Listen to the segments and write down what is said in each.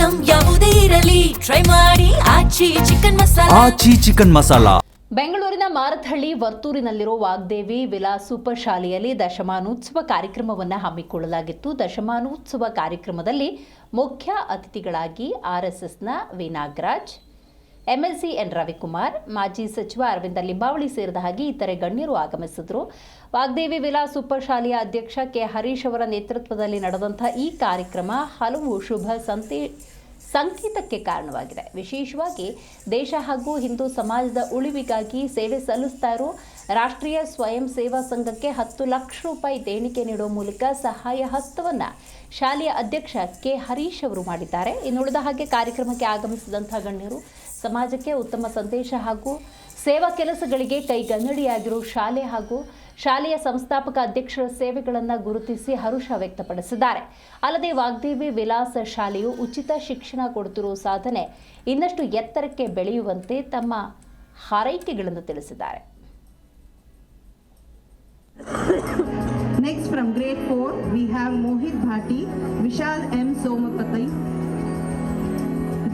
Item ಯಾವುದೇ ಇರಲಿ try ಮಾಡಿ ಆಚಿ ಚಿಕನ್ ಮಸಾಲಾ. ಬೆಂಗಳೂರಿನ ಮಾರತ್ಹಳ್ಳಿ ವರ್ತೂರಿನಲ್ಲಿರುವ ವಾಗ್ದೇವಿ ವಿಲಾಸ್ ಸೂಪರ್ ಶಾಲೆಯಲ್ಲಿ ದಶಮಾನೋತ್ಸವ ಕಾರ್ಯಕ್ರಮವನ್ನು ಹಮ್ಮಿಕೊಳ್ಳಲಾಗಿತ್ತು. ದಶಮಾನೋತ್ಸವ ಕಾರ್ಯಕ್ರಮದಲ್ಲಿ ಮುಖ್ಯ ಅತಿಥಿಗಳಾಗಿ ಆರ್ಎಸ್ಎಸ್ನ ವಿ ನಾಗರಾಜ್, ಎಂಎಲ್ಸಿ ಎನ್ ರವಿಕುಮಾರ್, ಮಾಜಿ ಸಚಿವ ಅರವಿಂದ ಲಿಂಬಾವಳಿ ಸೇರಿದ ಹಾಗೆ ಇತರೆ ಗಣ್ಯರು ಆಗಮಿಸಿದರು. ವಾಗ್ದೇವಿ ವಿಲಾಸ್ ಸೂಪರ್ ಶಾಲೆಯ ಅಧ್ಯಕ್ಷ ಕೆ ಹರೀಶ್ ಅವರ ನೇತೃತ್ವದಲ್ಲಿ ನಡೆದಂತಹ ಈ ಕಾರ್ಯಕ್ರಮ ಹಲವು ಶುಭ ಸಂಕೇತಕ್ಕೆ ಕಾರಣವಾಗಿದೆ. ವಿಶೇಷವಾಗಿ ದೇಶ ಹಾಗೂ ಹಿಂದೂ ಸಮಾಜದ ಉಳಿವಿಗಾಗಿ ಸೇವೆ ಸಲ್ಲಿಸ್ತಾ ಇರೋ ರಾಷ್ಟ್ರೀಯ ಸ್ವಯಂ ಸೇವಾ ಸಂಘಕ್ಕೆ 10 ಲಕ್ಷ ರೂಪಾಯಿ ದೇಣಿಗೆ ನೀಡುವ ಮೂಲಕ ಸಹಾಯ ಹಸ್ತವನ್ನು ಶಾಲೆಯ ಅಧ್ಯಕ್ಷ ಕೆ ಹರೀಶ್ ಅವರು ಮಾಡಿದ್ದಾರೆ. ಇನ್ನುಳಿದ ಹಾಗೆ ಕಾರ್ಯಕ್ರಮಕ್ಕೆ ಆಗಮಿಸಿದಂತಹ ಗಣ್ಯರು ಸಮಾಜಕ್ಕೆ ಉತ್ತಮ ಸಂದೇಶ ಹಾಗೂ ಸೇವಾ ಕೆಲಸಗಳಿಗೆ ಕೈಗನ್ನಡಿಯಾಗಿರುವ ಶಾಲೆ ಹಾಗೂ ಶಾಲೆಯ ಸಂಸ್ಥಾಪಕ ಅಧ್ಯಕ್ಷರ ಸೇವೆಗಳನ್ನು ಗುರುತಿಸಿ ಹರ್ಷ ವ್ಯಕ್ತಪಡಿಸಿದ್ದಾರೆ. ಅಲ್ಲದೆ ವಾಗ್ದೇವಿ ವಿಲಾಸ ಶಾಲೆಯು ಉಚಿತ ಶಿಕ್ಷಣ ಕೊಡುತ್ತಿರುವ ಸಾಧನೆ ಇನ್ನಷ್ಟು ಎತ್ತರಕ್ಕೆ ಬೆಳೆಯುವಂತೆ ತಮ್ಮ ಹಾರೈಕೆಗಳನ್ನು ತಿಳಿಸಿದ್ದಾರೆ. Next from grade 4 we have Mohit Bhati, Vishal M Somapatai.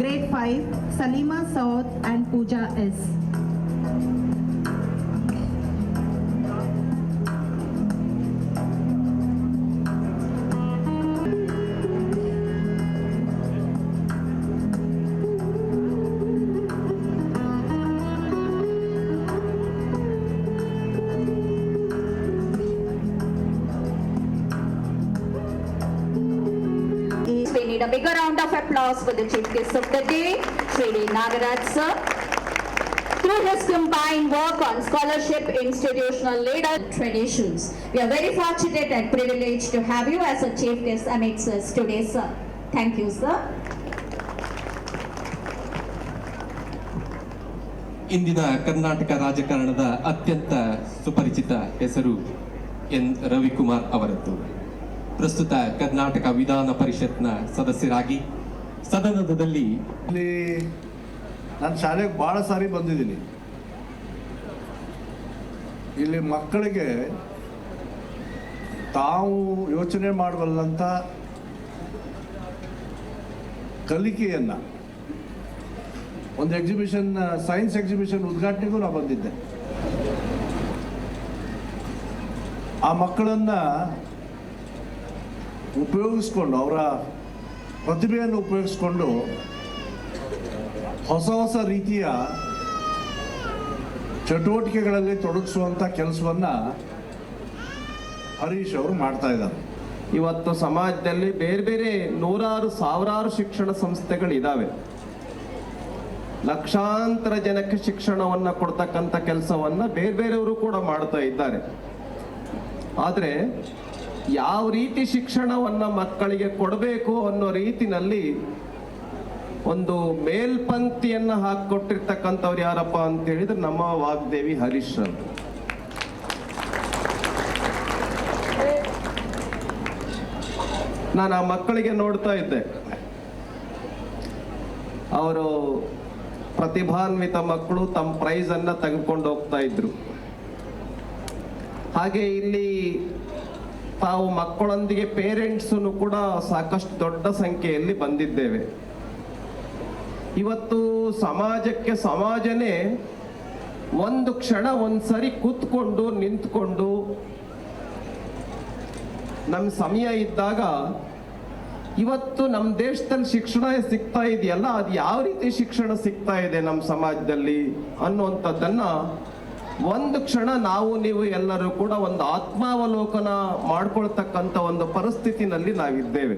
Grade 5 Salima Saud and Pooja S. We need a bigger round of applause for the chief guest of the day, Shri Nagaraj sir. Through his combined work on scholarship, institutional leader traditions, we are very fortunate and privileged to have you as a chief guest amidst us today, sir. Thank you, sir. ಇಂದಿನ ಕರ್ನಾಟಕ ರಾಜಕಾರಣದ ಅತ್ಯಂತ ಸುಪರಿಚಿತ ಹೆಸರು N Ravikumar ಅವರದ್ದು. ಪ್ರಸ್ತುತ ಕರ್ನಾಟಕ ವಿಧಾನ ಪರಿಷತ್ನ ಸದಸ್ಯರಾಗಿ ಸದನದಲ್ಲಿ ನಾನು ಶಾಲೆಗೆ ಭಾಳ ಸಾರಿ ಬಂದಿದ್ದೀನಿ. ಇಲ್ಲಿ ಮಕ್ಕಳಿಗೆ ತಾವು ಯೋಚನೆ ಮಾಡಬಲ್ಲಂಥ ಕಲಿಕೆಯನ್ನು ಒಂದು ಎಕ್ಸಿಬಿಷನ್, ಸೈನ್ಸ್ ಎಕ್ಸಿಬಿಷನ್ ಉದ್ಘಾಟನೆಗೂ ನಾನು ಬಂದಿದ್ದೆ. ಆ ಮಕ್ಕಳನ್ನು ಉಪಯೋಗಿಸ್ಕೊಂಡು, ಅವರ ಪ್ರತಿಭೆಯನ್ನು ಉಪಯೋಗಿಸ್ಕೊಂಡು ಹೊಸ ಹೊಸ ರೀತಿಯ ಚಟುವಟಿಕೆಗಳಲ್ಲಿ ತೊಡಗಿಸುವಂಥ ಕೆಲಸವನ್ನು ಹರೀಶ್ ಅವರು ಮಾಡ್ತಾ ಇದ್ದಾರೆ. ಇವತ್ತು ಸಮಾಜದಲ್ಲಿ ಬೇರೆ ಬೇರೆ ನೂರಾರು ಸಾವಿರಾರು ಶಿಕ್ಷಣ ಸಂಸ್ಥೆಗಳಿದ್ದಾವೆ. ಲಕ್ಷಾಂತರ ಜನಕ್ಕೆ ಶಿಕ್ಷಣವನ್ನು ಕೊಡ್ತಕ್ಕಂಥ ಕೆಲಸವನ್ನು ಬೇರೆ ಬೇರೆಯವರು ಕೂಡ ಮಾಡ್ತಾ ಇದ್ದಾರೆ. ಆದರೆ ಯಾವ ರೀತಿ ಶಿಕ್ಷಣವನ್ನು ಮಕ್ಕಳಿಗೆ ಕೊಡಬೇಕು ಅನ್ನೋ ರೀತಿನಲ್ಲಿ ಒಂದು ಮೇಲ್ಪಂಕ್ತಿಯನ್ನು ಹಾಕಿಕೊಟ್ಟಿರ್ತಕ್ಕಂಥವ್ರು ಯಾರಪ್ಪ ಅಂತ ಹೇಳಿದ್ರೆ ನಮ್ಮ ವಾಗ್ದೇವಿ ಹರೀಶ್ ಅಂತ. ನಾನು ಆ ಮಕ್ಕಳಿಗೆ ನೋಡ್ತಾ ಇದ್ದೆ, ಅವರು ಪ್ರತಿಭಾನ್ವಿತ ಮಕ್ಕಳು ತಮ್ಮ ಪ್ರೈಸ್ ಅನ್ನ ತೆಗೆದುಕೊಂಡು ಹೋಗ್ತಾ ಇದ್ರು. ಹಾಗೆ ಇಲ್ಲಿ ತಾವು ಮಕ್ಕಳೊಂದಿಗೆ ಪೇರೆಂಟ್ಸನ್ನು ಕೂಡ ಸಾಕಷ್ಟು ದೊಡ್ಡ ಸಂಖ್ಯೆಯಲ್ಲಿ ಬಂದಿದ್ದೇವೆ. ಇವತ್ತು ಸಮಾಜಕ್ಕೆ ಸಮಾಜನೇ ಒಂದು ಕ್ಷಣ ಒಂದ್ಸರಿ ಕೂತ್ಕೊಂಡು ನಿಂತ್ಕೊಂಡು ನಮ್ಮ ಸಮಯ ಇದ್ದಾಗ ಇವತ್ತು ನಮ್ಮ ದೇಶದಲ್ಲಿ ಶಿಕ್ಷಣ ಸಿಗ್ತಾ ಇದೆಯಲ್ಲ, ಅದು ಯಾವ ರೀತಿ ಶಿಕ್ಷಣ ಸಿಗ್ತಾ ಇದೆ ನಮ್ಮ ಸಮಾಜದಲ್ಲಿ ಅನ್ನುವಂಥದ್ದನ್ನ ಒಂದು ಕ್ಷಣ ನಾವು ನೀವು ಎಲ್ಲರೂ ಕೂಡ ಒಂದು ಆತ್ಮಾವಲೋಕನ ಮಾಡ್ಕೊಳ್ತಕ್ಕಂಥ ಒಂದು ಪರಿಸ್ಥಿತಿನಲ್ಲಿ ನಾವಿದ್ದೇವೆ.